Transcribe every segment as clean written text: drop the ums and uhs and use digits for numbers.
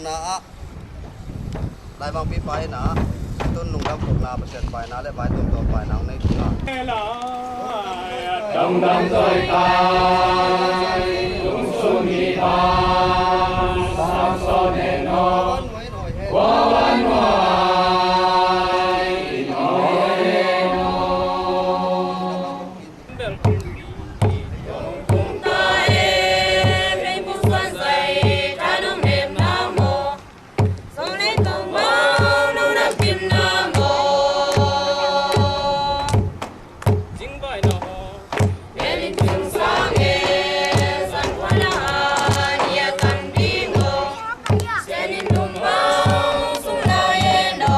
na lai bang pi pai na tun nung dam puk na pasen pai na le pai tum to pai na nei tu na đông đông rơi tai lung xuân đi than sao so đèn nó qua văn hoài nói nó ta em lấy bút xuân dày ta nông đêm nam mô sông lấy tông máu nông đắp kim nam mô chính bài nó về linh trường sáng nghe san qua la nia tan đi ngô sẽ linh đùng máu sông la yên đó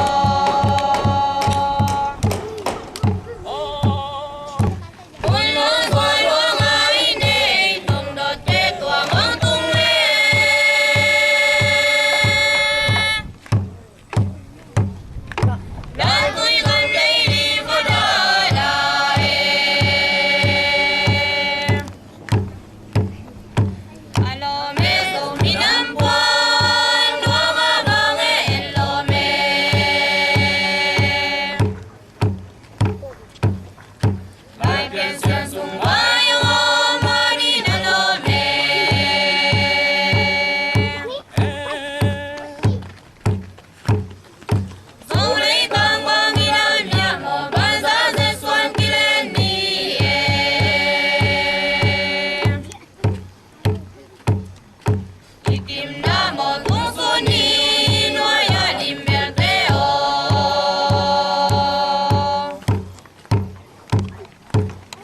ôi nói gọi hoa ngài này tung đợt chết tua ngon tung lên đã tôi không lấy đi có đời đời alo mẹ sầu đi năm quan nó mà bằng em lo mẹ bài biển sơn sung vai ôm mà đi na lo mẹ sầu lấy băng băng đi na nhà một ban giá dễ xuân kia lên đi itim na một tung xuân đi nuôi ya đi mẹ teo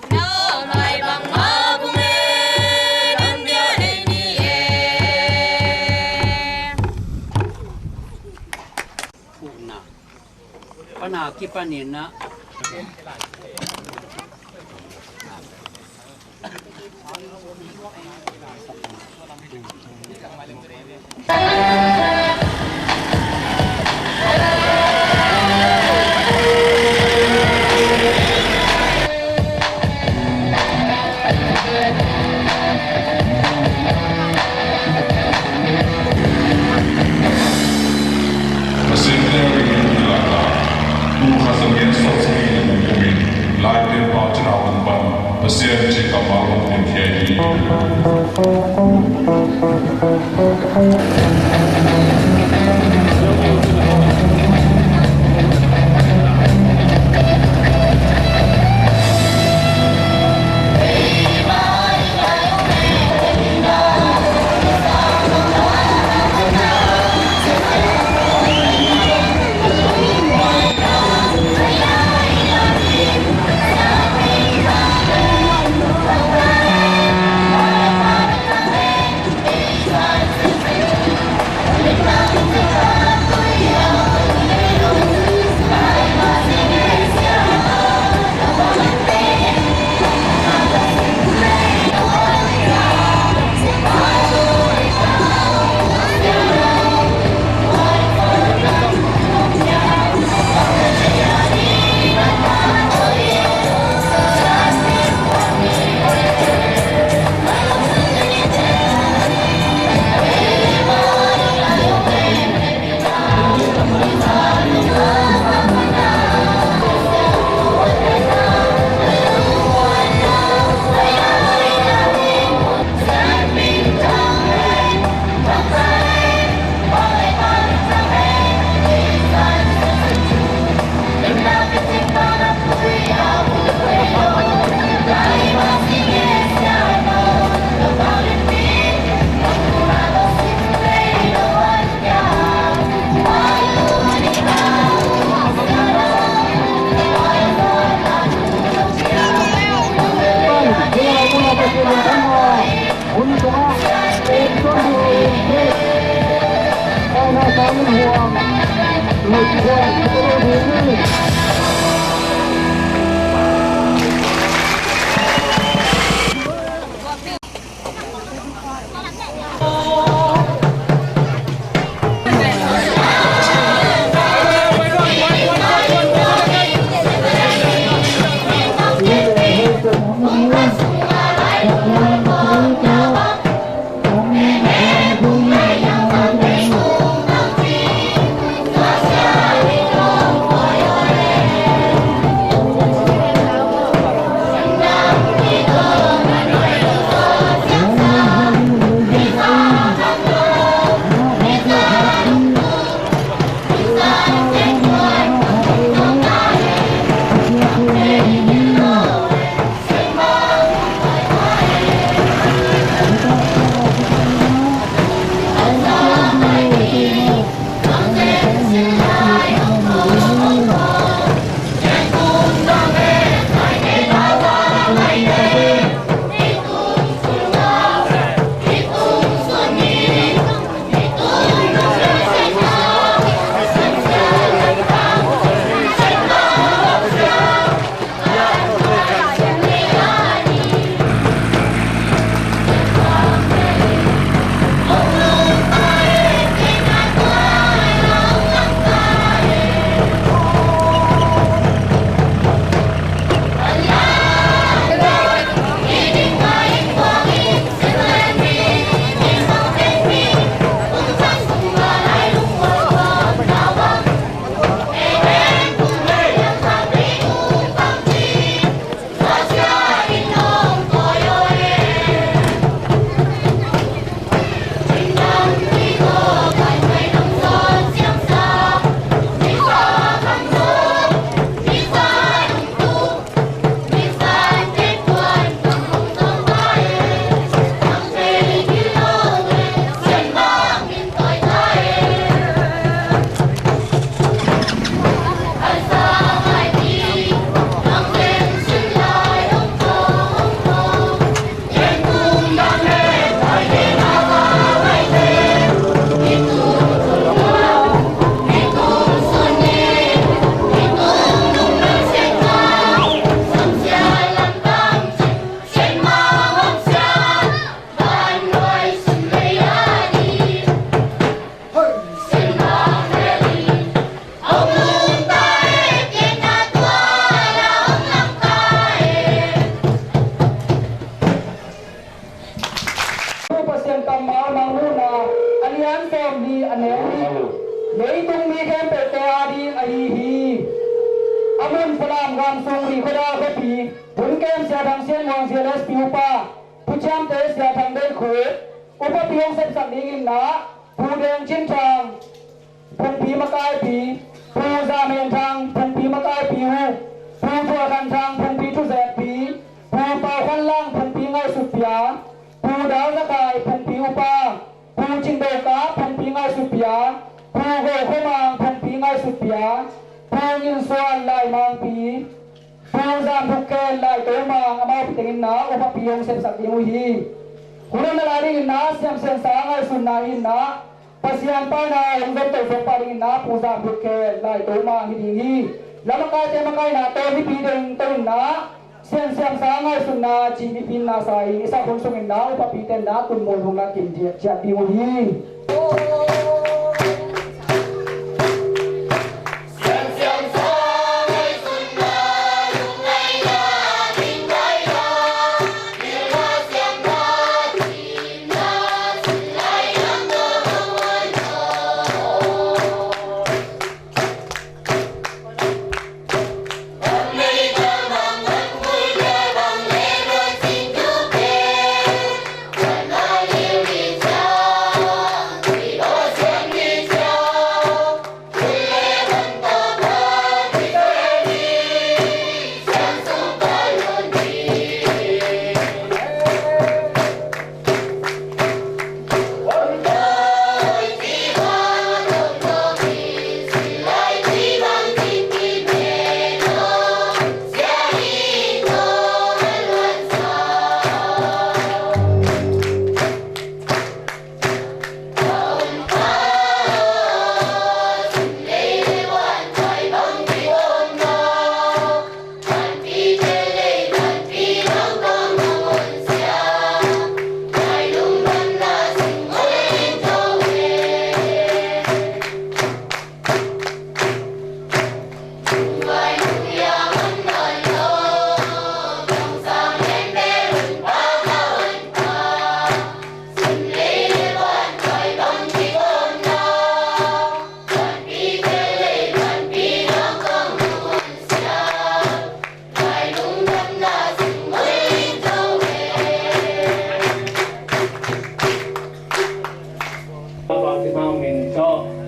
nấu mai bằng má bung e đâm bia đây đi Puna. Pana kipanina. Mesin dari Ilaka, Tuhan sengit sosmi bumi, lai dia baca umpan, mesin jika malu dimkiai. Hãy subscribe cho kênh Ghiền Mì Gõ để không bỏ lỡ cầm máu mang nu na anh em xem đi anh em đi lấy tung mi khem pe te đi ai hi amun salam gam sung ri khoda ko pi thun kem sia thang sian wang sia les piu pa pucham te sia thang dei khue upa piong sep sak ding in na pu deng chin chang phung pi ma kai pi pu za men thang phung pi ma kai pi hu pu thua kan thang phung pi thu zet pi pu pa khan lang phung pi ngai su pia pu dao za kai phung pi upa pu ching do ka phung pi ngai su pia pu go kho mang phung pi ngai su pia pu yin soan lai mang pi pu zam thuk ken lai to mang amau pi tengin na upa piong sep sak ding hi Kuno na lari na siam sen sangai sunna na pasian pa na ang doktor so pa rin na pusa buke lai to ma hidingi lamaka te makai na to hi pideng to na siam sangai sunna chi ni pin na sai isa kun sungin na upapiten na kun mo hung na kin dia cha di mo hi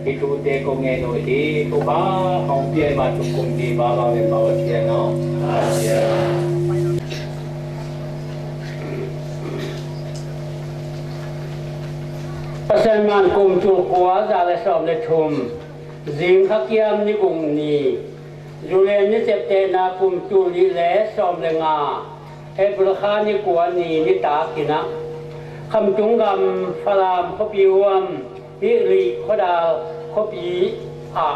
itu te ko nge no di ko ba hong pie ma tu kum di ba ba me ba tie no Pasen man kum tu kwa za le som le thum jing khak yam ni gung ni Jule ni sep te na kum tu li le som le nga e bul kha ni kwa ni ta kina kham chung gam phalam kho pi wam pi ri kho da kho pi a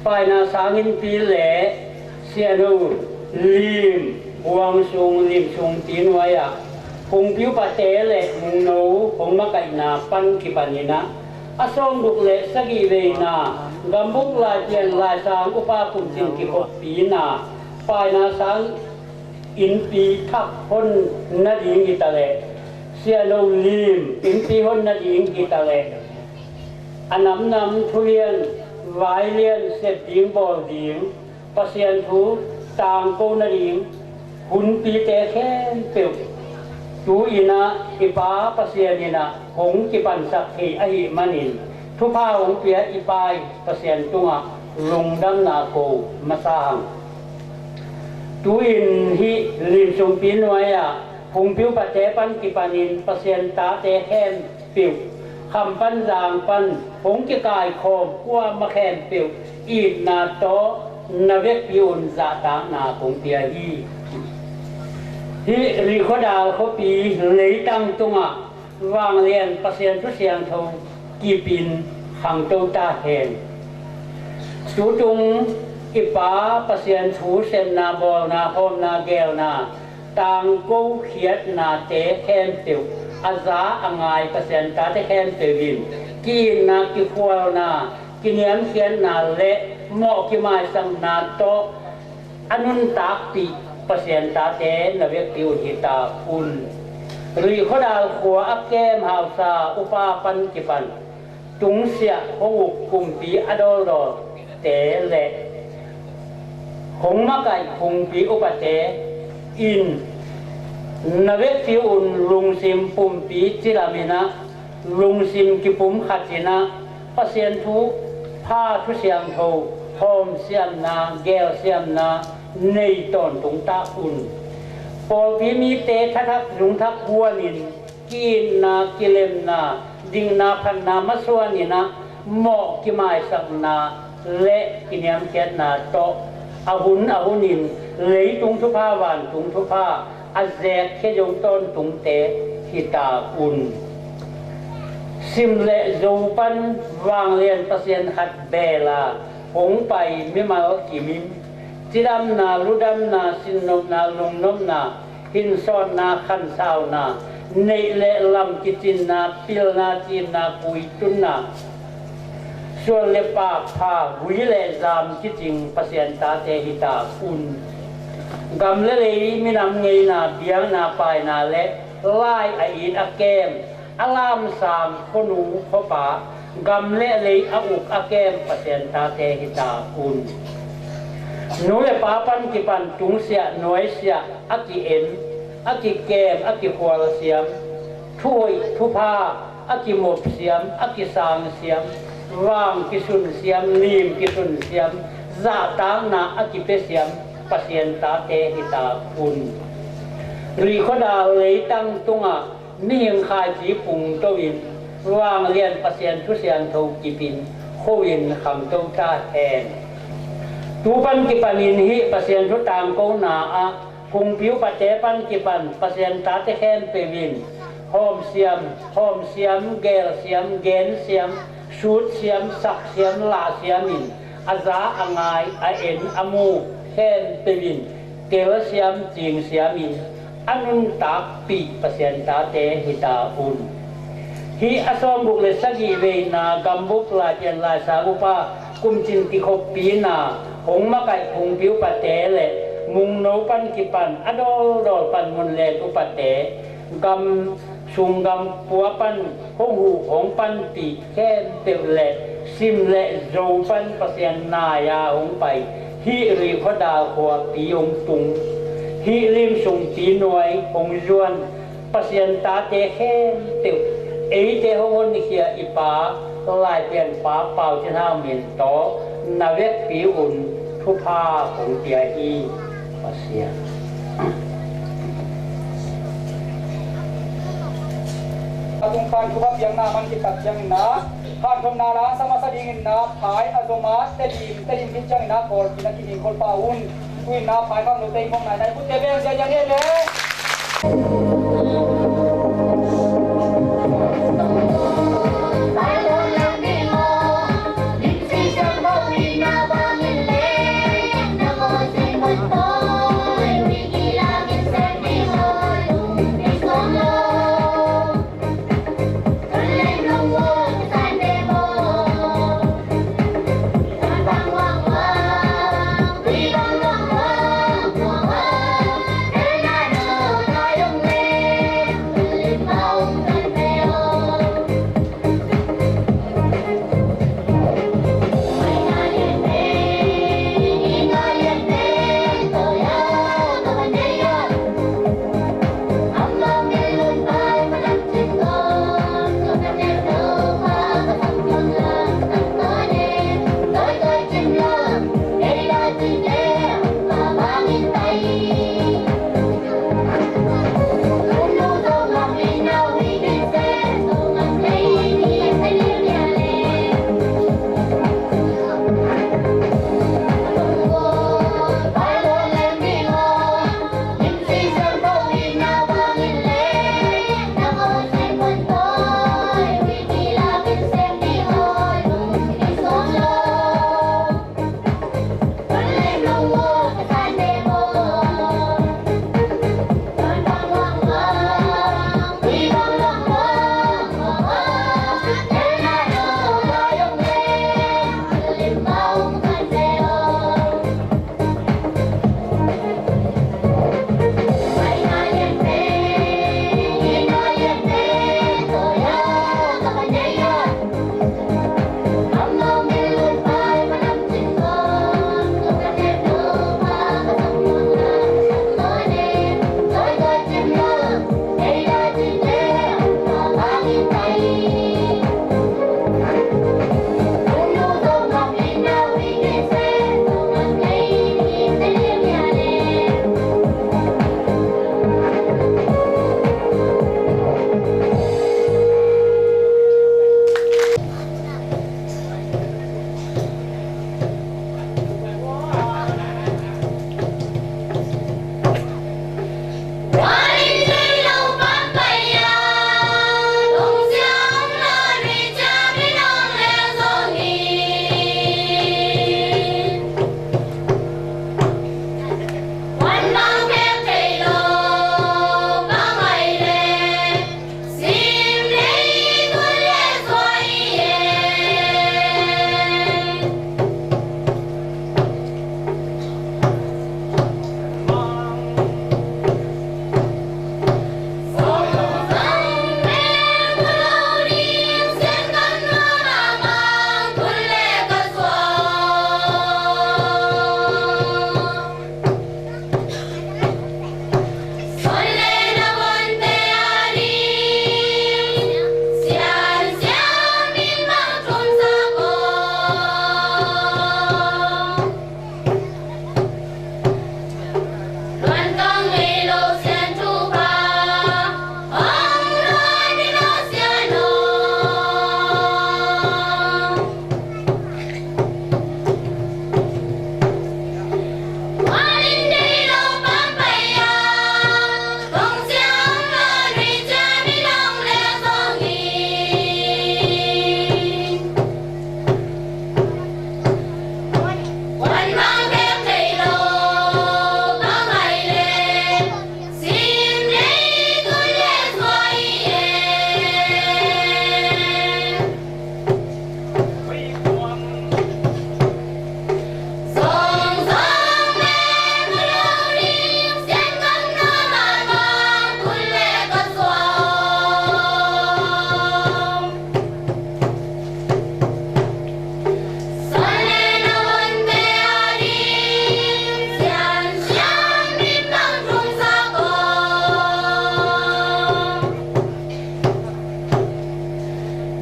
pai na sang in pi le sia no lim wang sung lim sung tin wa ya Kung piu pa te le mung no kung makai na pan ki panina asom duk le sagi le na gambuk la jen la sang upa kum tin ki ko pi na pai na sang in pi thak hon na ding ki ta le sia no lim in pi hon na ding ki ta le anam nam thu lien vai lien set ding bol ding pasien thu tang ko na ding hun pi te khen piu chú ina ipa pasien ina hong kipan sakhi ahi manin thupa hong pia ipai pasien tunga lungdam na ko masahang chú in hi lim sung pin waya hong piu pa te pan kipanin pasien ta te khem piu kham pan jang pan hong ki kai khom kwa ma khem piu i na to na vek piun za ta na kong pia hi Hi ri kho dal kho pi lei tang tunga wang lian pasien thu siang tho ki pin khang to ta hen chu tung ipa pasien thu sen na bol na hom na gel na tang ko khiat na te khem tiu aza angai pasien ta te khem tewin ki na ki khwal na ki niam khian na le mo ki mai sang na to anun tak pi pasien ta te na vek tiu hita un รีขดาลขัวอักแก้มหาวซาอุปาปันกิปันจุงเสียหงุกกุมปีอดอรอเตเลหงมาไก่คงปีอุปเตอินนเวกฟิอุนลุงซิมปุ่มปีจิรามินะลุงซิมกิปุ่มขัดจินะปะเซียนทุผ้าทุเสียงโทหอมเสียมนาแก้วเสียมนาในตอนตรงตาอุ่นปอพีมีเตทักลุงทักบัวนินกินนากิเลมนาดิงนาพันนามาสวนินะหมอกกิมายสักนาเละกินยามเกตนาโตอาหุนินเลยตุงทุพาวันตุงทุพาอาเซกเคยงต้นตุงเตหิตาอุนซิมเลจูปันวางเลียนปะเซียนขัดเบลาหงไปมิมาอกิมิมจิดำนาลุดำนาสินนมนาลุงนมนาหินซอนนาขันสาวนาในเลลำกิจินนาปิลนาจีนนาปุยตุนนาส่วนเลปาพาวิเลจามกิจิงปะเซียนตาเตหิตาอุนกำเลเลยมินำเงยนาเบียงนาปายนาเละไล่ไออินอเกมอลามสามขนูขปากำเลเลยอุกอเกมปะเซียนตาเตหิตาอุนหนูเลยปาปันกิปันจุงเสียหน่วยเสียอกิเอ็นอกิเกมอกิหัวเสียมถ้วยทุพาอกิหมบเสียมอกิสางเสียมว่างกิสุนเสียมลีมกิสุนเสียมซาตางนาอกิเปเสียมปะเซียนตาเตหิตาอุนรีขดาเลยตั้งตุงะมียังคายจีปุงโตวินว่างเรียนปะเซียนทุเสียนโทกิปินโควินคำโตตาแทนตูปันกิปันินหิปะเซียนทุตามโกนาอะกุงผิวปะเตปันกิปันปะเซียนตาเตแคนเปวินหอมเสียมเกลเสียมเกนเสียมชูดเสียมสักเสียมลาเสียมินอาซาอ่างายอาเอ็นอามูแคนเปวินเกลเสียมจิงเสียมินอนุนตาปีปะเซียนตาเตหิตาอุนhi asom buk le sagi ve na gambuk la chen la sa upa kum chin ti khop pi na hong ma kai khung piu pa te le mung no pan ki pan adol dol pan mun le tu pa te gam sung gam pua pan hong hu hong pan ti khen te le sim le zo pan pa sian na ya hong pai hi ri khoda khwa pi ong tung hi lim sung ti noi hong juan pa sian ta te khen te ấy thế hôn đi kia ipa lại tiền phá bao trên hao miền đó na vết phí ủn thu pha cũng kia y và xia Atung pan kubab yang na man kitab yang na han from na la sama sa dingin na phai azoma tedim kitchang na kol kinakini kol paun kuin na phai kam lutei mong na nai putte beng sia yang ele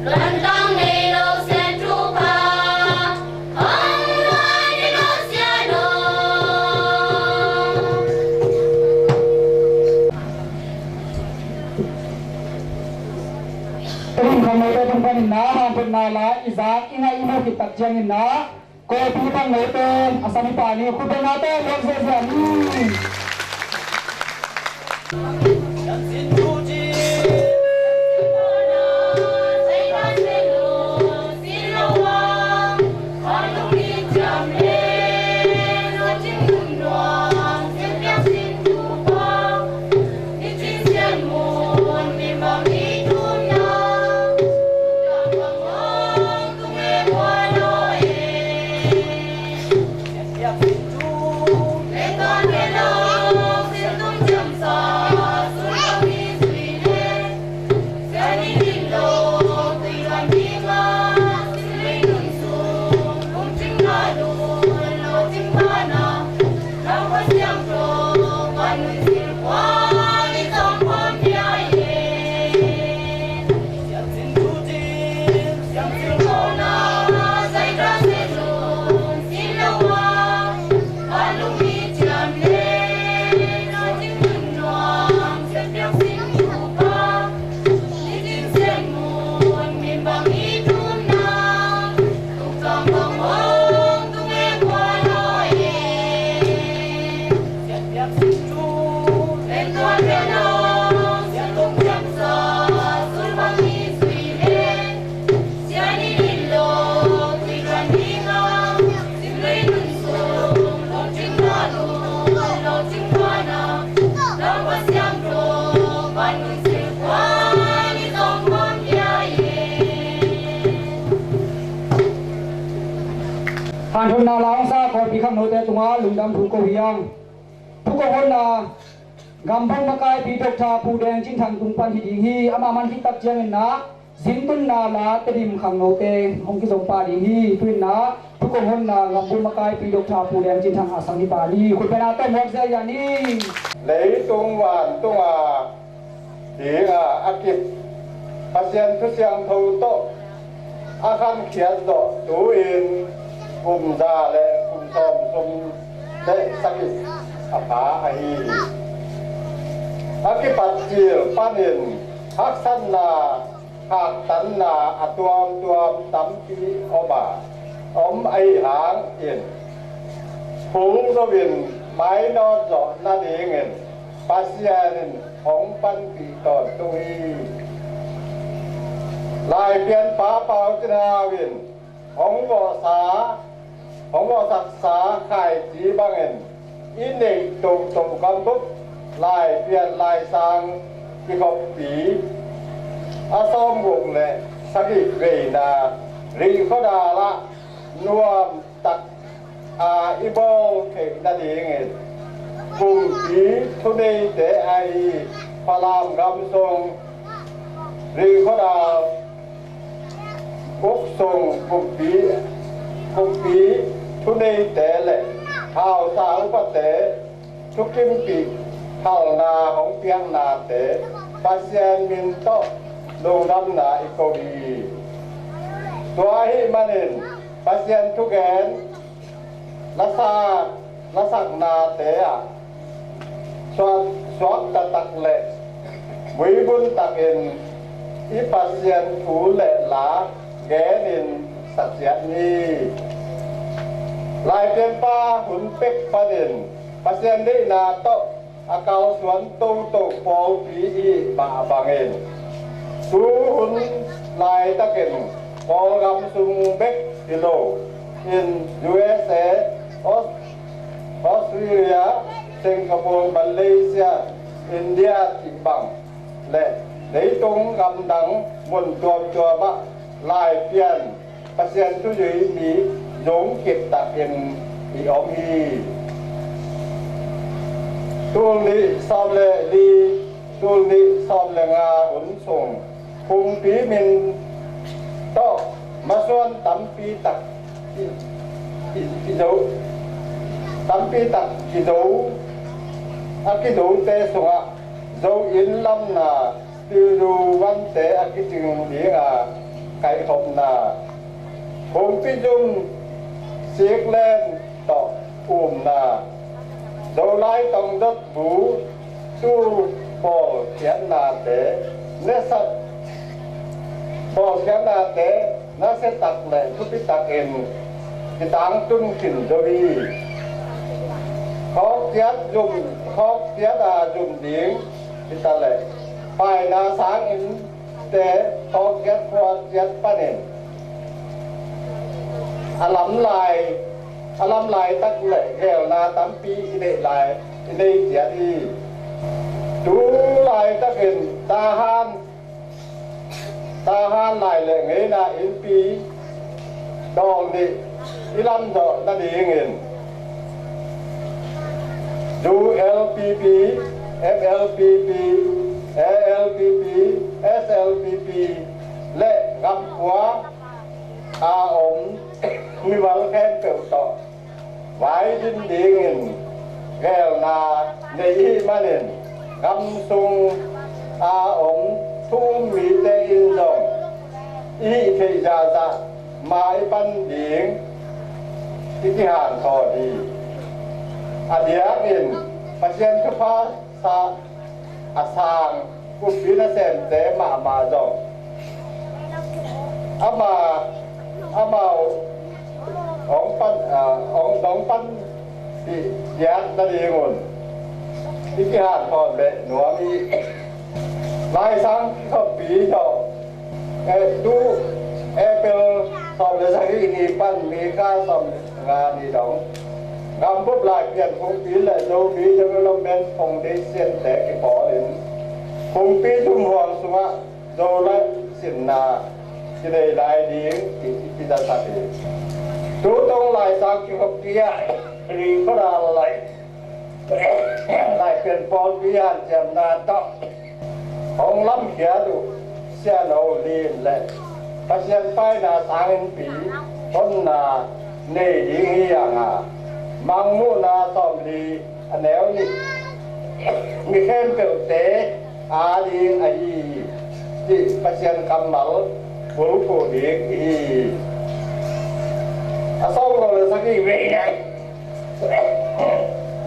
luân tăng đi đâu sen tru pa hong loan đi đâu sen đâu Terim khamai te tung panin na ham pun na la izak inga imo ki tak jang in na ko pi bang no te asami pani khu be na te lok se se Han thun na lang sa ko pi kham no te tunga lungdam thu ko hiang thu ko hon na gam bang makai pi dok tha pu deng chin thang tung pan hi ding hi ama man hi tak jang in na zin tun na la te dim khang no te hong ki jong pa ding hi twin na thu ko hon na gam bang makai pi dok tha pu deng chin thang asang hi pa ni khut pe na to mok se ya ni lấy tung hoàn tung thì akip pasien thu siang thâu to akan khiat do tu in cùng ra lệ cùng xóm xung để sakit apa ahi akip patjil panin hak san na hak tan na atuam tam pi oba ai hang in phung do vin mai no zo na dingin pasien hong pan pi ton tui lại biến phá bao trên hà viên hóng võ sắc xá khai trí bằng hình in định tụng cam bức lại biến lại sang cái gọc phí xóm vùng lệ sắc đi về là rì khó đà lạ nuông tặc ibo thể đa đi nghề vùng phí thu đi để ai phá làm găm sông rì khó đà quốc sông cục phí thu đi tế lệ hào sáng phát tế thu kim phí hào na hóng piang na tế pasien min to lùng năm na iko hi tua hi manin pasien thu gen la sak na tế soát tak lệ quý bun takin i pasien thu lệ lá ghé nên sạch sẽ ni lại tiền pa hun pek padin pasien đi na to akal suan tu po pi ba bangin tu hun lại takin po gam sung bek kilo in USA Australia Singapore Malaysia India chỉ bằng lệ lấy tung gam đắng muốn chua ba lại phiền pasien tu dưới mi giống kịp tạc in bị ốm hi tuôn đi xóm lệ đi tuôn đi xóm lệ nga huấn sùng phung phí mình to mà xuân tắm phí tạc cái dấu tắm phí tạc cái dấu tê sùng dấu yên lâm là từ văn tế cái trường đi ไก่ขบนาผมพิจุมเสียกแลนต่ออุ่มนาโดไลต้องรถบูสู้บอลเขียนนาเตเนสัตบอลเขียนนาเตน่าเสตักแหล่ทุพิตักเอ็นที่ต่างตุ้นขึ้นดวีเขาเกียดยุ่มเขาเกียดยุ่มดิ้งที่ตะแหล่ไปนาสางอินแต่เขาเกียดพวดเกียดปะเน่นอลัมลายตักแหล่แก้วนาตั้มปีอิเดลายอิเดเกียดีดูลายตักเอ็นตาฮานลายแหล่เงยนาอินปีดองนี่อิลันดอกนั่นเองเงินดู LPP FLPP ALPP SLPP และกับหัวอาอมมีวัลแค่เกิดต่อไว้ยินดีเงินแก้วนาในอีมาเนนกำซุงอาอมทุ่มมีเตอินดงอีเทจาซาหมายปันดีงที่ที่ห่างคอดีอดีตอินปัจเจนทุพาสาอาสางกุปินเซนเตมาจงอามาองปันดองปันที่ยันนั่นเองคนที่ที่ห่างคอเบหนัวมีลายสังเขาปีเจ้าดูเอเปิลสอบเลยสักทีนี่ปั้นมีค่าสอบงานนี่ดองงานปุ๊บลายเปลี่ยนคงปีเลยโดปีจะเป็นลมเป็นคงได้เส้นแต่กี่ปอเลยคงปีทุ่มห่วงสุวะโดละสินนาที่ได้ลายดีที่จะสักทีดูตรงลายสักที่เขาเปียรีก็ได้ลายเปลี่ยนปอปีอันเจมนาต่อของล้ำเขียดูเสียโนลีนและปัจเจนไปนาสางปีต้นนาเนดิงเฮียงมังมูนาสอมลีอันแนวนี้มีเข้มเปิดเตะอาดีไอที่ปัจเจนกำมัลบุรุษดีอีอาสองคนเลยสักทีเวียน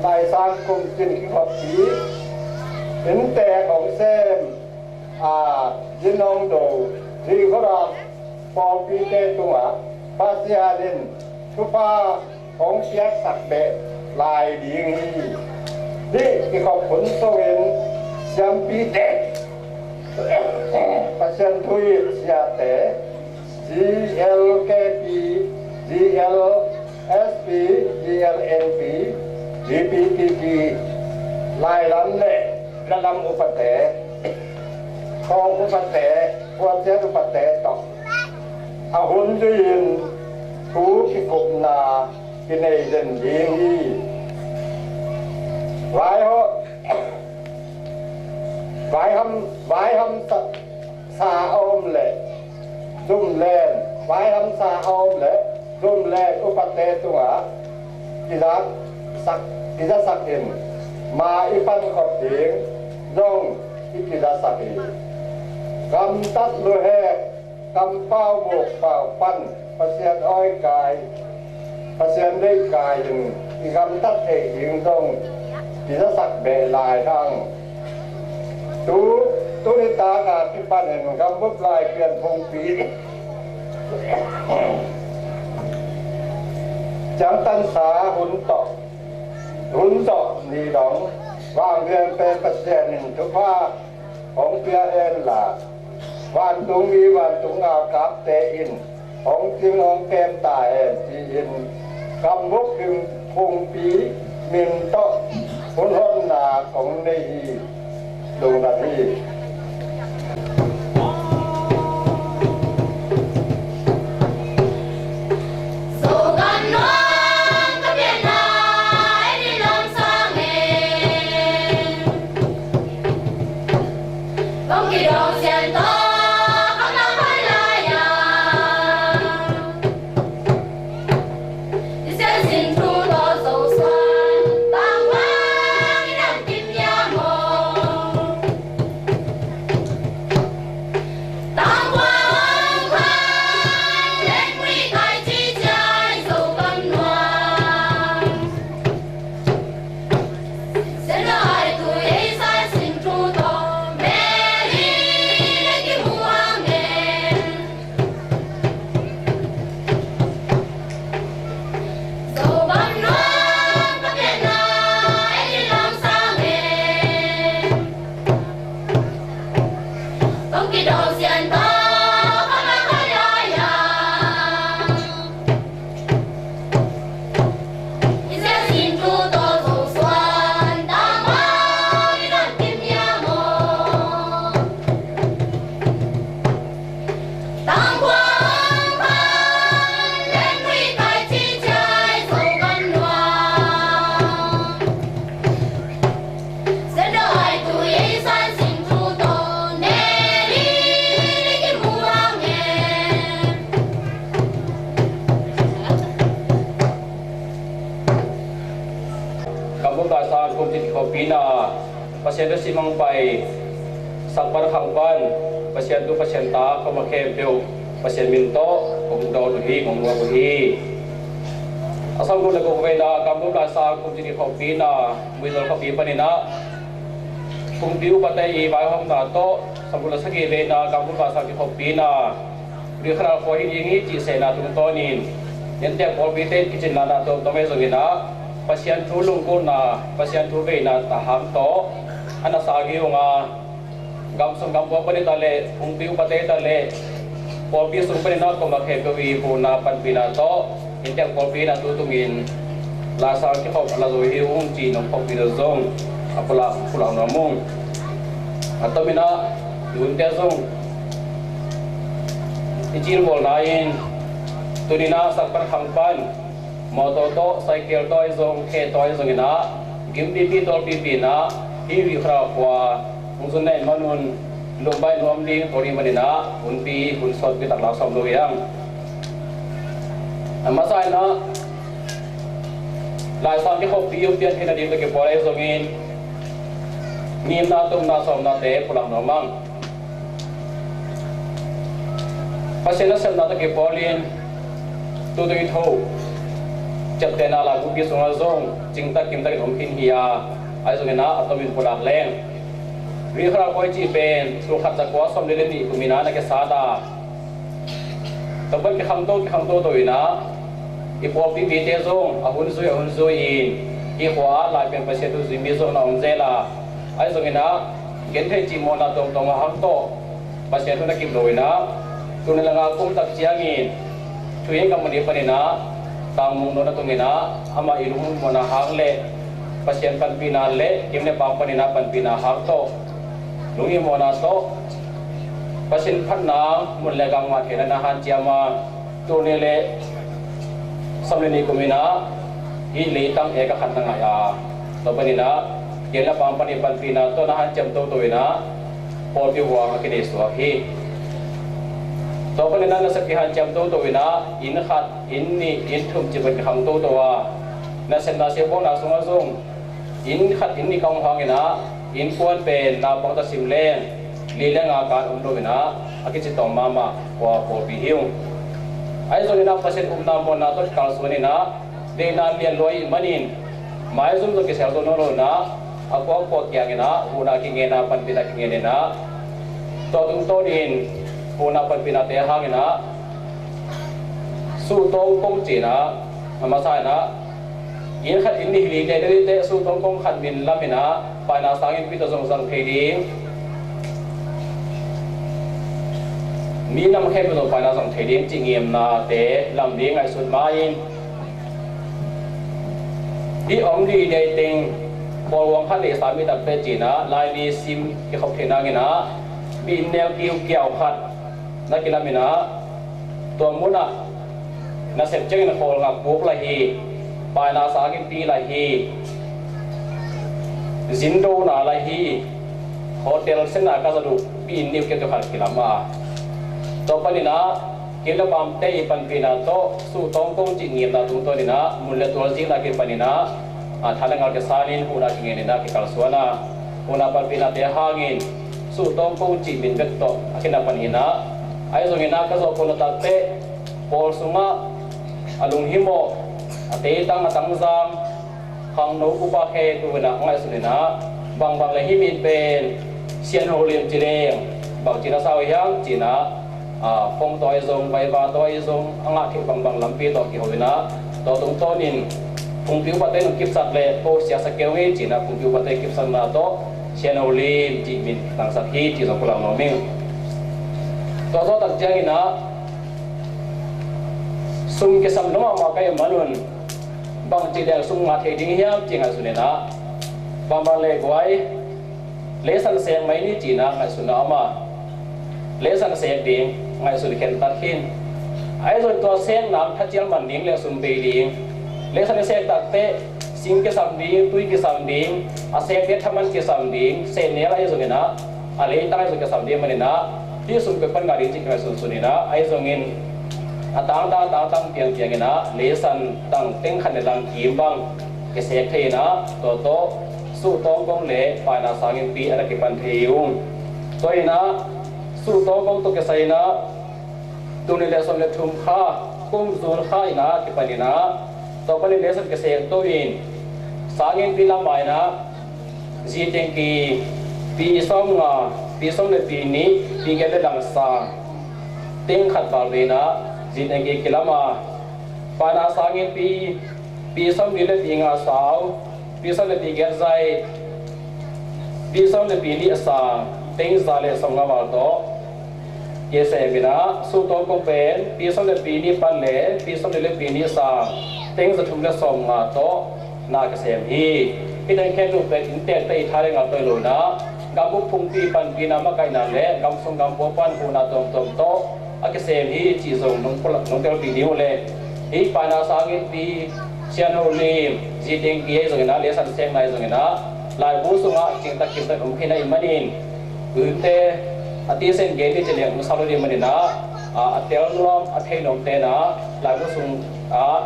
นายสร้างกลุ่มจินขี้ขอบผีเห็นแต่ของเส้นยินองดูที่เขาเราปอปีเตตัวภาษาดินทุพาของเสียสักเบะลายดีนี่ที่เขาผลโซเวนจำปีเตภาษาทุยเสียเต GLKP GLSP GLNP GPTP ลายล้ำเนี่ยระลำอุปเตะคองอุปเตะพวกเจ้าอุปเตะต่ออาหุ่นจะยินทูกิกุมนากินในเดินยิงฮีไว้เหรอไว้ทำสาอมเลยซุ่มแลนไว้ทำสาอมเลยซุ่มแลนอุปเตะตัวกิจสักเห็นมาอีปันขอบเสียงย่องที่กิจสักเห็นกำตัดมือแหกกำเป้าบวกเป้าปั้นประเสียนอ้อยกายประเสียนได้กายหนึ่งที่กำตัดเอกยิงต้องกิจสักเบลายทั้งตูนิตากาที่ปั้นเห็นกำบุบลายเปลี่ยนพงปีจังตันสาหุ่นต่อนี่ดองวางเรียนเป็นประเสียนทุกภาคของเปียเอ็นหลาวันตุงมีวันตุงอากับเตอินของจึงองเกมตายจีอินกำมุกจึงพงปีมินโตหุนหนนาของในดูนาที เ ปีนาประเทศที่มังไปสักปันขังปันประเทศดูประเทศตาเขามาเข้มเปียวประเทศมินโตของดาวดุฮีของวัวดุฮีอาศัยดูแลกูเวน่ากำลังรักษาคุมจีนเขาปีนาวิโรเขาปีปนินะคุมดิวปัตย์ไปห้องนาโตสมุทรสกีเวน่ากำลังรักษาที่เขาปีนาเรื่องเราพอเห็นอย่างนี้จีเสนาตรงต้นนี้ยันเดียบพอปีเตกิจนานาตัวไม่ส่งนะปัจจัยทุลุงกุนาปัจจัยทุเวนาตาหามโตอันนั้นสากิวงากำสงกำพอปนิตาเลคุมดิวปัตย์ตาเลพอปีสุปนินาก็มาเขกวีปูนาปันปีนาโตยันเดียบพอปีนาตัวตุงินลาสาที่เขาลาโดฮิวงจีนพอปีเดซงอัปลาพุลานามุงอัตมินายุนเตซงจีนบอลนายน์ตุนินาสักปันขังปันมอเตอร์โตไซเคิลโตยซงเคโตยซงนะกิมปีตอลปีนะฮีวิคราฟว่ามุสลิมมนุนลงไปรวมดีตัวนี้มันนะหุ่นปีหุ่นสดปีตักหลักสมโลยังมาใส่นะหลายสังที่เขาปีเปลี่ยนที่นาดีตะเก็บบอลไอ้ซงอินมีนาตุมนาสมนาเตะพลังนมังภาษาเสนาตะเก็บบอลินตัวตัวทูจับเตนาลากุบิสุงอาซงจิงตะกิมตะกิมพินฮิยาไอซงนะอัตมินพลังแรงวิคราคอยจีเป็นสุขัดจักรสมเด็จนี่กุมินานักษาดาตบกิคำโตตัวนะอีพอปีเตซงอาหุนซุยอินอีขวาลายเป็นภาษาตุซิมิซงนาอุนเซลาไอซงนะเกณฑ์เทจิโมนาตงมาหังโตภาษาตุนักกิมโดยนะตัวนี้ละงาคุมตักเชียงินช่วยกันมันดีปนินะตามมุงโนนตรงนี้นะอามาอิรุมมนาหางเล่ภาษาปันปีนาเล่กิมเนปามปนินะปันปีนาหางโตลุงอิโมนาโตภาษาพันนามุลเลกังมาเทนนาฮันเจียมาตัวนี้เล่สำเร็จนิคุมินะอีลีตั้งเอกขันตั้งไงตัวปนินะกิมเนปามปนิปันปีนาตัวนาฮันเจียมตัวนะพอพิวัวมาคิดสวาฮีตัวคนนั้นนักกิจจำตัวนะอินขัดอินนี่อินทุ่มจีบขังตัวนักเสนาเสียบนักสงฆ์ทรงอินขัดอินนี่กองฟังนะอินควรเป็นนาปองตัดสิมเลงลีเลงอาการตัวนะอากิจตอมมาว่าพอพิหิวไอ้ส่วนนั้นภาษาอุณามนาตัวการส่วนนะเดนาเลียนลอยมันินหมายถึงตัวกิจการตัวโน้นนะอากูพอเกี่ยงนะหูนักกินนะปันปิดกินนะตัวตรงตัวดินปูนาปันปีนาเตะหางนะสู้ตรงกงจีนะมาใช่นะยินขัดอินนี่ลีเดเตะสู้ตรงกงขัดบินลามินะไปนาสังอินพิตสงสังเพดีมีน้ำเข้มตัวไปนาสังเพดีจิงเงียมนาเตะลำดีไงสุดมาอินที่อมดีเดติงพอวังขัดเลสามีตัดเป็ดจีนะลายดีซิมที่เขาเทนางินะมีแนวเกี่ยวขัดนักกีฬามินะตัวมุนะนักเซปเจงนักโคลกับบุกลาฮีปายนาสากินปีลาฮีซินโดนาลาฮีโฮเทลเซนากาซาดุปีนิวเกตุขัดกีฬามาตัวปนินะกีฬาบามเตยปันปีนาโตสู้ตองกงจิงเงียนาตุงตัวนี้นะมุลเลตัวจิงนักกีฬาปนินะทานังอัลเกซาลินฮูนักเงียนะกิคัลสวนาฮูนักปันปีนาเตหางินสู้ตองกงจิงบินเบตโตอากินาปนินะไอ้ส่วนนี้นักก็คนตัดเตะพอสุงะอลุงหิโมเตะตั้งตั้งจามขังโนอุปะเหตุตัวนักไอ้ส่วนนี้นะบางเลยหิมินเป็นเซียนโฮเลียมจีเรงบางจีน่าสาวยังจีน่าฟงตัวไอ้ทรงใบบาตัวไอ้ทรงอ่างที่บางลำปีตัวกี่หัวนะตัวตรงต้นนี้พุ่งผิวปะเต้นกิบสัตว์เลยโอ้เสียสเกลนี้จีน่าพุ่งผิวปะเต้นกิบสัตว์นาโตเซียนโฮเลียมจีมินตั้งสักฮีจีสกุลาโนมิงตัวตัดเจียงนะซุ่มกิสำนักมาใกล้มาลุนบางจีเดียซุ่มมาเทดิ้งเฮียจริงไอ้สุนีนะบางเล็กไว้เลสันเสียงไม่นี่จีนะไอ้สุนามาเลสันเสียงดิ้งไอ้สุนีเข็นตัดขินไอ้ส่วนตัวเสียงน้ำทัดเจียงมันดิ้งเลสุมเบดิ้งเลสันเสียงตัดเตะซิงกิสำดิ้งตุยกิสำดิ้งอาเสียงเด็ดทำมันกิสำดิ้งเสียงเนี้ยไอ้สุนีนะอะไรตั้งไอ้สุนีกิสำดิ้งมันนะที่สุดเป็นปัญหาจริงๆไอ้สุนีนะไอ้ส่วนนี้ตั้งเพียงนะเลสันตั้งเต็งขันในลังกีมบังเกษตรเทนะตัวโตส สู้ต้องกงเละปานาสางินปีอะไรกิปันเทียงตัวนะสู้ต้องกงตุกเสยนะตัวนี้เลสมเลทุมข้ากุ้งซูนข้าอีนะกิปันนะตัวปนิเลสมเกษตรตัวอินสางินปีลำใบนะจีเต็งกีปีส้มงาปีส้มเลปีนี้ปีเกลดังสาเต็งขัดบาลเวนะจีเต็งกีกิลามาปานาสางินปีส้มดีเลปีงาสาวปีส้มเลปีเกลใจปีส้มเลปีนี้สาเต็งซาเลสมงาวาโตเยสเอบินะสู้ตัวกงเป็นปีส้มเลปีนี้ปันเล่ปีส้มเลปีนี้สาเต็งจะทุ่มเลสมงาโตนาเกษมฮีที่ได้แค่รูปเป็นอินเตอร์ไปทาร์เงาตัวลุนะกำบุกพุ่งปีปันปีนามาไกนั่นแหละกำส่งกำบัวปันหูนาตรงโตอาเกษมฮีจีส่งน้องพลังน้องเตลปีนิ้วเลยฮีปานาสางินปีเชียนโอลีจีเต็งกี้ส่งนะเลสันเซงนายส่งนะลายบูสุงะจิงตะกิมตะอุ้มพินัยมันอินอื่นเตอติเซนเกลี่จะเลี้ยงมุสลิมมันนะเตลนอมเทนอมเตนะลายบูสุง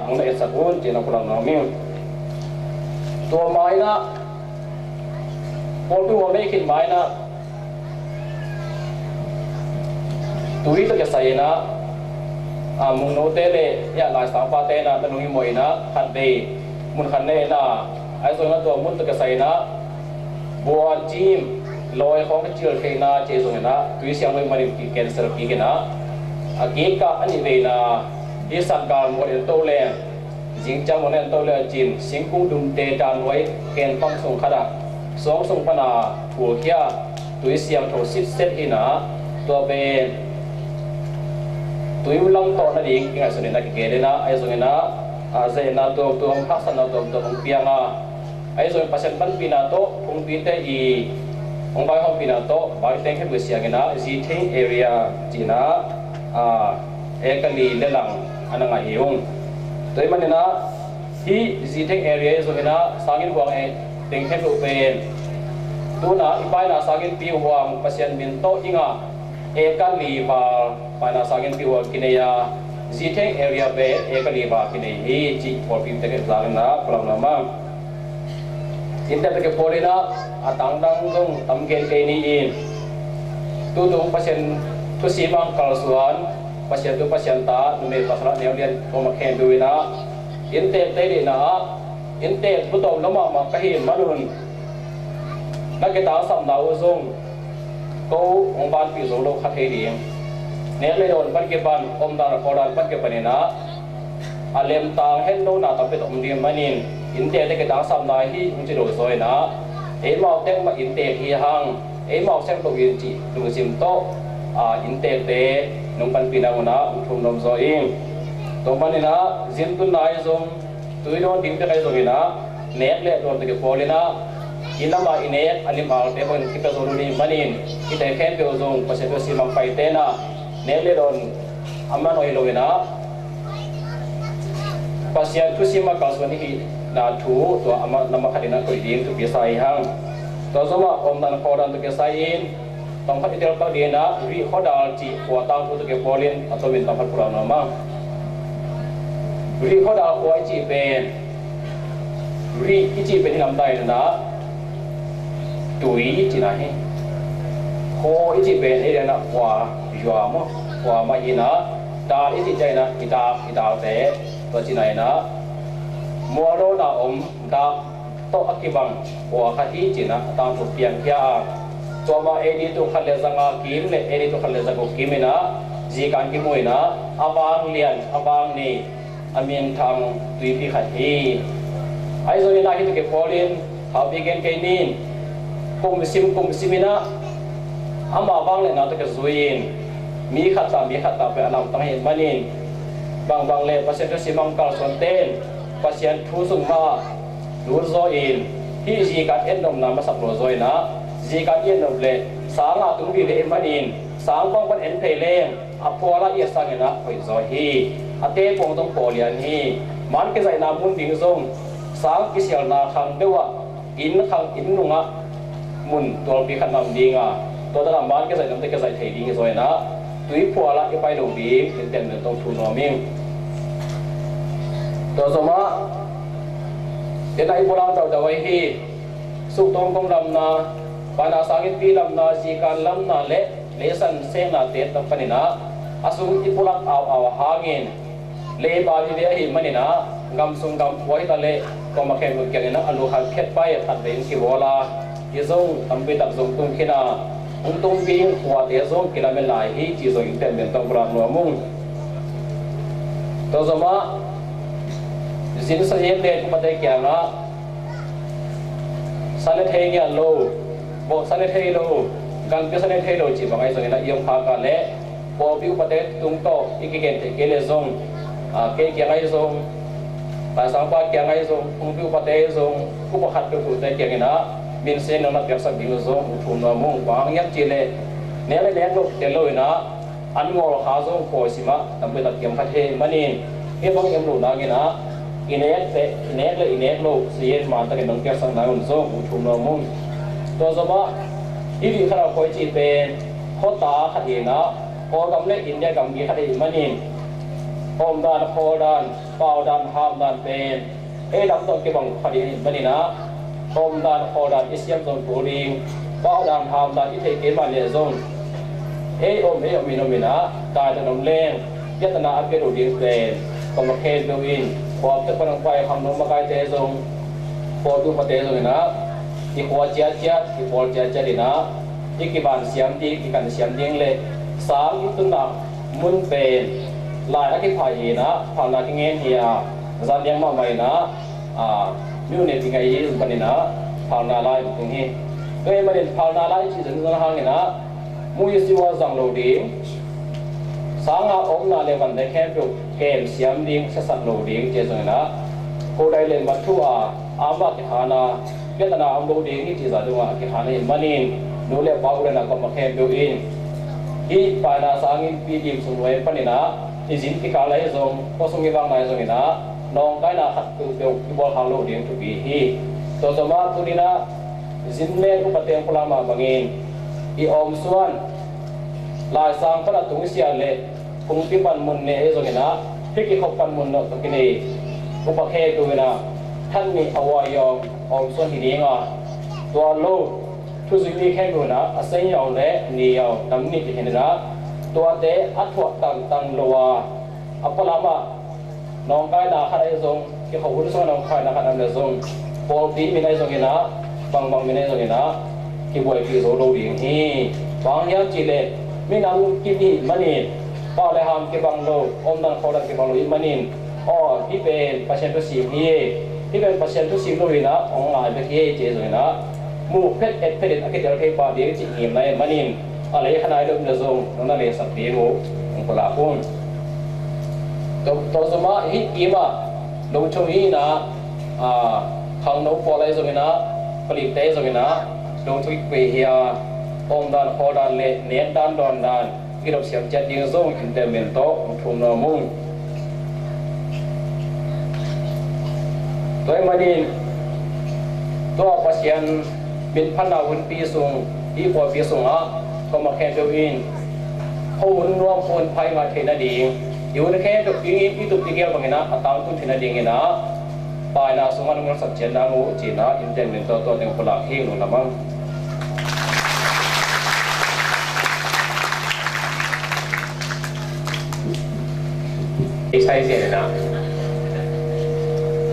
มุนเอสกุลจีนพลังน้องมิวตัวไม้นะพอดูว่าไม่คิดไม้นะตัวนี้ต้องจะใส่นะมุงโนเตเลเนี่ยลายสามปาเตนะตะนุยมวยนะขันเดมุนขันเนนะไอ้ส่วนนั้นตัวมุนต้องจะใส่นะบัวจิมลอยของเจือเทนะเจสุนะตัวเสียงไม่มาดิแคนเซอร์ปีกันนะเกี่ยกับอันนี้เลยนะที่สังการมวยโตเลจิงจังวันนั้นตัวเลือจินสิงคูดุมเตจานไว้เกณฑ์ต้องส่งขนาดสองส่งพนาหัวเขียตัวเสียงโทสิเซตอินะตัวเป็นตัวยุ่งลังต่อนั่นเองไงส่วนนี้นักเกณฑ์นะไอ้ส่วนนี้นะเจน่าตัวพักสันตัวองเปียงไอ้ส่วนภาษาบันปีนาโตองปีเตอีองใบห้องปีนาโตใบเต็งแค่เบื่อเสียงนะจีเทงเอเรียจีนะเอกลีเลลังอันนั้นไงยงตัวมันนะที่จีเทงเอเรียส่วนนะสางินหวงเอเต็งแค่รูปเป็นตัวนะอีไปนะสางินปีหวงภาษาบินโตอิงะเอกลีบาไปนะสางินปีหวงกินยาจีเทงเอเรียเบเอกลีบากินยจีพอพิมพ์เต็งสางินนะพลังน้ำมันอินเตอร์เทคโพลีนะตังดังดงตำเกณฑ์เกณีอินตัวดงภาษาทุสีมังกรสวนภาษาตัวภาษาตาหนุ่มภาษาเนียเรียนโทมาเคนดูนะอินเตอร์เตดีนะอินเตอร์บุตรน้ำมันกะหินมานุนนักกีฬาสัมดาวซงกูองบานปีโซโลขัดเฮดีเนเลโดนปันเก็บันอมดาร์โคดันปันเก็บันนะอาเลมตางเฮนโนนาตับเป็ดอมเดียมันินอินเตอร์เด็กต่างสัมดาฮีอุจิโรซอยนะเอ็มเอาเต็งมาอินเตอร์ฮีฮังเอ็มเอาเส้นตัวอินจิดูซิมโตอินเตอร์เตนงปันปีนาอุนะทุ่มนมซอยตัวมันนี่นะจินตุนนายซงตัวโดนดิ้งเตะใครซอยนะเน็ตเล่โดนตะเกียบโพลีนะอินนามาอินเน็ตอันนี้มาเตะบอลคิดตัวโดนนี่มันนี่คิดแต่แค่เปียวซงภาษาตัวซีมังไปเตนะเน็ตเล่โดนอามันโอยโลยนะภาษาทุซีมาการส่วนนี้นาทูตัวอามันนำมาขัดนะคุยดีนตัวเบียร์ใส่ห้างตัวสมัครอมดันโคดันตัวเบียร์ใส่อินต้องพัฒนาตัวเดียนะวิข้อดาลจีหัวตั้งตัวเก็บบอลลินอัตวินตั้งพัฒนาหน่อมาวิข้อดาลหัวจีเป็นวิจีเป็นที่นำได้นะตุยจีน่ะเฮ้หัวจีเป็นเรื่องนะหัวยัวมั้งหัวมาอีนะดาลจีใจนะอีดาเตะตัวจีน่ะนะมัวโรนะดาโตอักบังหัวขัดที่จีนะตั้งตัวเพียงแค่ตัวมาเอดีตัวขัดเลสังอาคิมเลยเอดีตัวขัดเลสังกุกิมนะจีกันกิมวยนะอาบางเลียนอาบางนี่อามินทางตุยพิขัดฮีไอ้ส่วนนี้นะที่ตัวเก็บพอลินเขาพิกันเกนินกุมซิมินะอามาบางเลยนะตัวเก็บซุยนมีขัดตาไปอารมณ์ตั้งเหตุมันนินบางเลยภาษาตัวสิมังกรส่วนเต้นภาษาทุสุมาดูโซอินที่จีกันเอ็นดมนามาสับโรโซยนะjika ia noble sanga tungbi le manin sang pang pan en peleng apola ia sangena khoi zo hi ate pong tong polian hi man ke zai na mun ding zong sang ki sial na khang dewa in khang in nunga mun tol bi khan nam dinga to da man ke zai nam te ke zai thei ding zo na tui pola ke pai lo bi ten ten tong thu no ming to zo ma denai pola taw da wai hi สุตองกงลำนาปานาสังกิปีลำนาจีการลำนาเลสันเซนาเตตปนินาอสุอิปุลักเอาหางินเลบาลีเดียหิมันนะกำสุงกำไว้ตะเลก็มาแข่งกันนะอลูฮัลเข็ดไปทัดเรื่องที่วลาที่ทรงทำไปตักทรงตุงขินาตุงบิงหัวเดียทรงกิลาเมลายฮีที่ทรงอินเตอร์เน็ตต้องปราบนัวมุงตัวสมาสินสเยมเดชมาได้แก่นะสันเทเงียโลบอกสันเทโลกันเป็นสันเทโลจีบางไอ้ทรงนะยมพากันเล่พอพิวประเทศตุงโตอีกเก่งเกเลซงเกี่ยงไอ้ทรงแต่สังปะเกี่ยงไอ้ทรงพุ่งพิวประเทศทรงผู้ประคัดเป็นผู้แต่เกี่ยงนะมินเซนนักเก็บสักดิ่งทรงทุ่มน้ำมุ่งบางอย่างจีเล่เนี่ยเลยเนี่ยลูกเดลอยนะอันงอขาทรงโคสิมาทำไปตัดเกี่ยงพัดเทมันนี่เฮ้บางอย่างลูกนางนะอินเนตเลยอินเนตลูกเสียมาตั้งแต่น้องเก็บสักนางทรงทุ่มน้ำมุ่งตัวสมะที่ดีขนาดคอยจีเป็นข้อตาขัดเองนะพอกำเล็กอินเดียกำกีขัดเองมันนี่โอมดานโคดานเปาดานฮามดานเป็นดำต้นเก็บบังขัดเองมันนี่นะโอมดานโคดานอิสยามต้นปูริงเปาดานฮามดานอิเทเกมาเลซงโอมมิโนมินะตายตนมเล่งยัตนาอัปเกรุดิเป็นกำมาเคนเบวินพอจะพนังไปคำนมากายเตซงพอดูมาเตซงนะที่หัวเจียที่พอเจียดีนะที่กิบานเสียมดีที่กันเสียมเลี้ยงเลยสามตุนนักมุนเป็นลายอักขิพายนะผ่านนักเงี้ยเฮียจานยังมาใหม่นะมิวเนติไงยี่บันนี่นะผ่านนาลายตรงนี้ก็ยังมาเดินผ่านนาลายที่จะนั่งห่างนะมุยสิวาจังโลดีสางอาอมนาเลวันได้แค่ปลุกเกมเสียมดิ้งเสสันโลดีเจสังนะโคได้เล่นมาทั่วอาบักหานาเวทนาอัมโลดีที่จะดูว่ากิหานามันนี่นูเลปาวเลนักก็มาแค่ปลุกอินที่ปานาสังอินปีดิมสุนไว้ปนินะที่จินที่กาลายซงก็สงยิบางนายซงนะน้องไก่นาขัดตัวเดียวที่บอลหางโลดีทุกปีฮีตัวสมาตุนีนะจินเล่อุปเทมพลามาบังอินอีอมส่วนลายสังพระตุงเสียเล่คงที่ปันมุนเนยซงนะที่กิเขาปันมุนนกกินีอุปเทตัวนะท่านมีอวัยองอมส่วนที่นี้งะตัวโลทุกสิ่งที่แค่ดูนะอาศัยเอาเล่นี่เอาดำนี่ที่เห็นนะตัวเตะอัฐวัตังโลวาอัปลามาน้องกายนาขัดไอ้ทรงที่เขาพูดส่วนน้องกายนาขัดนั่นเลยทรงพอปีมีในทรงนะบางมีในทรงนะที่บวยที่โซโลดีนี่บางอย่างจีเล่ไม่นำกินอีมันนี่ป้าเลยหามที่บางโลอมดังเขาดังที่บางโลอีมันนี่ที่เป็นปัจจัยทุกสิ่งที่เป็นปัจจัยทุกสิ่งโลดีนะของหลายประเทศเจสุนะมูเพชรเพชรอักเดลเทปาเดียจิหิมในมันนี่อะไรขนาดเดิมเดิมนั่นเลยสัตว์เลี้ยงของคนละคนตัวสมัยฮิกิมาลงช่วงนี้นะขังนกพออะไรส่วนนะผลิตเตส่วนนะลงทุกปีเฮียอมดันพอดันเละเนียนดันดอนดันที่เราเสียบจัดยิงส่งอินเตอร์เมนโตทุ่มนมุงตัวมันนี่ตัวปัจจัยเป็นพันดาวน์ปีส่งที่พอปีส่งก็มาแข่งตัวอินเขาหุ่นรวมคนภายมาเทนดีอยู่ในแค่ตัวอินที่ตุกติเกียวบางนะตามตุ้นเทนดีนะปลายนาสมัยนั้นสัจเจนางูจีน่าอินเตอร์เน็ตตัวเต็งพลังเฮงหนุนละมั้งใช่เสียนะ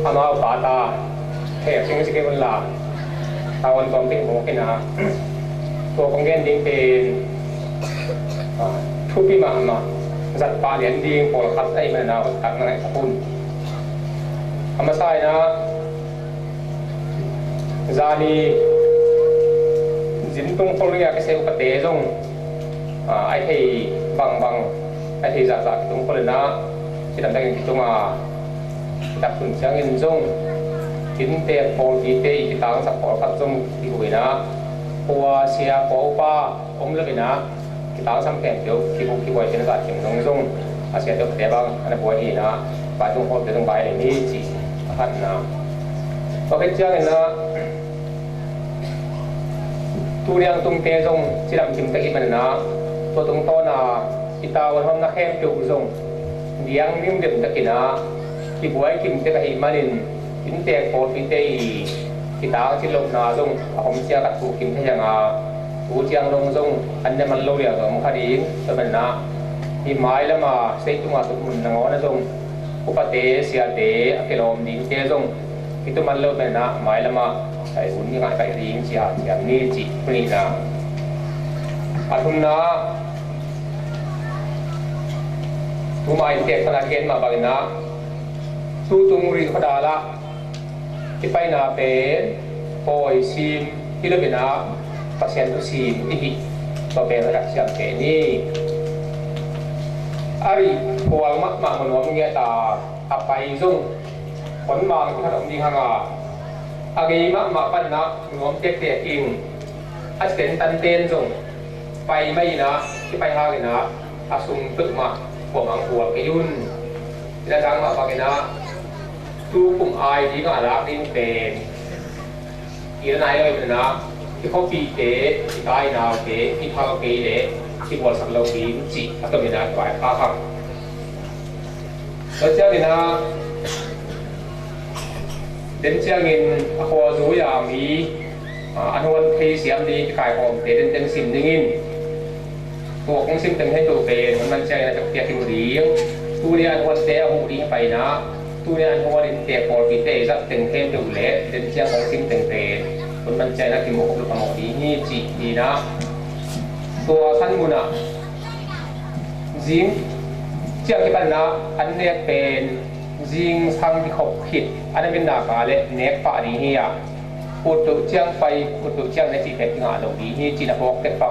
อามาปาตาเทียบสิ่งที่เกี่ยวกับลาตาวันความเป็นโมกินะตัวของเงินดิ้งเป็นทุบปีมาหน่อยจัดปลาเหรียญดิ้งปอลคัดไอ้แม่นาตักนั่งไอ้คุณทำมาใส่นะจานีจินตุงคนเรียกเซลปเตจงไอ้ที่บางไอ้ที่จัดตุงคนเลยนะที่ทำได้จงดับฝุ่นเสียงเงินจงจินเตะโปลีเตะที่ต่างสักปอลคัดจงที่คุยนะปัวเสียปอป้าอมเลยนะที่ต่างสังเกตเดี๋ยวที่บุกที่บ่อยเป็นการเก็บจงอาเซียนเดี๋ยวแต่บางอันนั้นบ่อยนี่นะไปตรงคนเดี๋ยวตรงไปนี่จีขันนะพอคิดเชื่อกันนะทุเรียนตรงเตะจงที่ทำจิ้มตะกี้มันนะตัวตรงต้นนะที่ตาวันห้องนักแข่งจุกจงเลี้ยงนิ่มเด่นตะกี้นะที่บ่อยจิ้มตะกี้มันจินเตะโปลีเตะที่ kita chỉ lồng na dùng ông chia cắt phụ kim thế rằng phụ chiang lồng dùng anh em mình lâu rồi cũng khai đi cho mình na thì mai là mà xây tung tụi mình ngó na dùng upate siate akelom ding te dùng thì tụi mình lâu mình na mai là mà phải uống như ngày phải riêng chia ni chỉ mình na atum na tụi mai tiệc thằng kia mà bằng na tu tung ri khada laที่ไปนาเป็นปอยซิมที่เราเป็นนาพัศน์ตุซิมที่ต่อเป็นระดับเสียงเทนี่อะไรพวกมักมันว่ามีแต่อับไปส่งผลบางที่เราดีข้างอะไรมักปันนะรวมเตะอิงอาจเป็นตันเต้นส่งไปไม่นะที่ไปหากันนะอาสุมตึกมาพวกมังหัวกยุ่นและทางมาปากนะtu cùng ai thì nó là nên về thì cái này rồiนะที่เขาปีเตะที่ใต้นาเตะที่พาเกเตะที่บอลสังเราปีจิถ้าตัวนี้นะฝ่ายพาครับแล้วเจ้าเนี่ยนะเดินเจ้าเงินพอรู้อย่างมีอันวันที่เสียมดีขายของเตะเดินสิมนิ่งตัวของสิมตึงให้ตัวเป็นมันใจนะจากเตียกินดีตัวนี้อันวันเตะหูดีไปนะตัวนี้อันวันเตะพอปีเตะสักตึงเข้มดูเละเดินเจ้าของสิมตึงเตะคนมันใจนะที่หมกลูกหมกดีนี่จีดีนะตัวสั้นมุนะจิงเจ้าที่ปันนะอันเนี้ยเป็นจิงสังที่เขาคิดอันนั้นเป็นหน้ากาเละเน็กปะดีนี่อ่ะอุดตุเจียงไฟอุดตุเจียงในจีเป็นงานเหล่านี้นี่จีน่ะบอกเต็มเป้า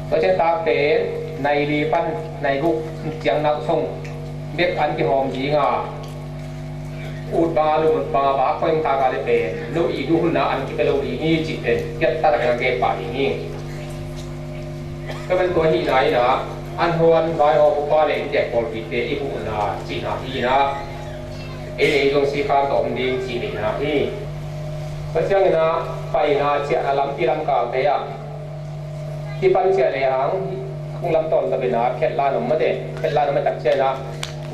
ตัวเช่นตาเป็นในรีปันในลูกเจียงนักส่งเด็กอันที่หอมจีงอ่ะอุดบาลุดบาบาคอยตากาเลเป็นลูกอีดูหุ่นนะอันที่เป็นลูกอีนี่จิตเป็นยัดตาตะกันเก็บป่าอีนี่ก็เป็นตัวที่ไหนนะอันทวนร้อยหกป้าเลยแจกบอลปีเตอีหุ่นนะจีนาที่นะเอเลยตรงสีฟ้าตอมดีจีนี่นะที่เพราะฉะนั้นนะไปนะเจ้าลำที่ลำกลางเทียที่ปันเจ้าเลยหางคงลำต้นตะเป็นนะแค่ลานอมมาเด็แค่ลานอมมาตักเจ้านะ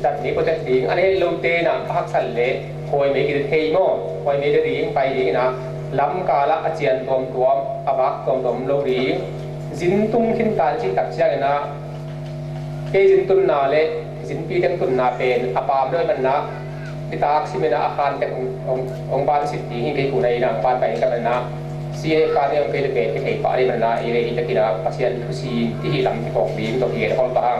ดัดนี้ก็จะดีอันนี้ลงเตนะพักสันเละคอยไม่กินเทยโม่คอยไม่ได้ดีไปดีนะล้ำกาละอาเจียนตัวอาบักตัวโลดีจินตุ้งขึ้นการจิตักเจ้านะเกจินตุนนาเละจินปีเต็มตุนนาเป็นอาปามด้วยมันนะที่ตากสิเมนะอาคารแต่องค์บ้านสิทธิที่ผู้ใดนะบ้านไปกันมันนะเสียการเนี่ยเป็นเกศที่เขตป่าได้มันนะเอเลยที่จะกินอาเซียนทุซีที่ลำที่บอกดีตัวเกศของต่าง